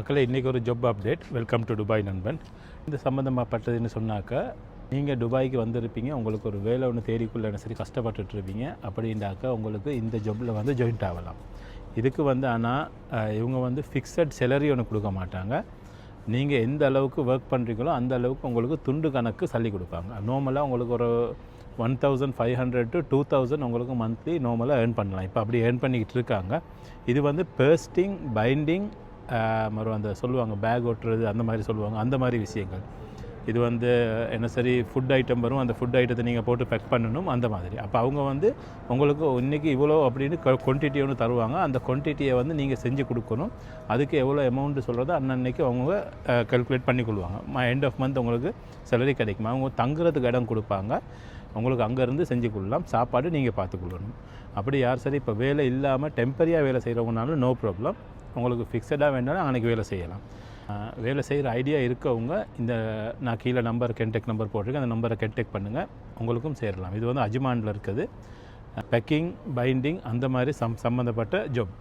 மக்களே, இன்றைக்கி ஒரு job update. Welcome to Dubai நண்பன். இந்த சம்மந்தமாகப்பட்டதுன்னு சொன்னாக்கா, நீங்கள் துபாய்க்கு வந்திருப்பீங்க, உங்களுக்கு ஒரு வேலை ஒன்று தேடிக்குள்ளே சரி கஷ்டப்பட்டுருப்பீங்க. அப்படின்னாக்கா உங்களுக்கு இந்த ஜாப்பில் வந்து ஜாயின்ட் ஆகலாம். இதுக்கு வந்து ஆனால் இவங்க வந்து ஃபிக்ஸட் சேலரி ஒன்று கொடுக்க மாட்டாங்க. நீங்கள் எந்த அளவுக்கு ஒர்க் பண்ணுறீங்களோ அந்த அளவுக்கு உங்களுக்கு துண்டு கணக்கு சல்லி கொடுப்பாங்க. நார்மலாக உங்களுக்கு ஒரு 1500 to 2000 உங்களுக்கு மந்த்லி நார்மலாக ஏர்ன் பண்ணலாம். இப்போ அப்படி ஏர்ன் பண்ணிக்கிட்டு இருக்காங்க. இது வந்து பேஸ்டிங், பைண்டிங், மறுபடியும் அந்த சொல்லுவாங்க பேக் ஓட்டுறது, அந்த மாதிரி சொல்லுவாங்க, அந்த மாதிரி விஷயங்கள். இது வந்து என்ன சரி ஃபுட் ஐட்டம் வரும், அந்த ஃபுட் ஐட்டத்தை நீங்கள் போட்டு பேக் பண்ணணும், அந்த மாதிரி. அப்போ அவங்க வந்து உங்களுக்கு இன்றைக்கி இவ்வளோ அப்படின்னு குவான்டிட்டி ஒன்று தருவாங்க. அந்த குவான்டிட்டியை வந்து நீங்கள் செஞ்சு கொடுக்கணும். அதுக்கு எவ்வளோ அமௌண்ட்டு சொல்கிறதோ அன்னன்னைக்கு அவங்க கால்குலேட் பண்ணிக்கொள்வாங்க. எண்ட் ஆஃப் மந்த் உங்களுக்கு சேலரி கிடைக்கும். அவங்க தங்குறதுக்கு இடம் கொடுப்பாங்க, உங்களுக்கு அங்கேருந்து செஞ்சு கொள்ளலாம். சாப்பாடு நீங்கள் பார்த்துக்கொள்ளணும். அப்படி யார் சரி இப்போ வேலை இல்லாமல் டெம்பரரியாக வேலை செய்கிறவங்கனாலும் நோ ப்ராப்ளம். உங்களுக்கு ஃபிக்ஸடாக வேண்டாலும் அன்றைக்கி வேலை செய்யலாம். வேலை செய்கிற ஐடியா இருக்கவங்க இந்த நான் கீழே நம்பர் கென்டெக்ட் நம்பர் போட்டிருக்கேன், அந்த நம்பரை கென்டெக்ட் பண்ணுங்கள், உங்களுக்கும் சேரலாம். இது வந்து அஜ்மானில் இருக்குது. பேக்கிங், பைண்டிங் அந்த மாதிரி சம்மந்தப்பட்ட ஜாப்.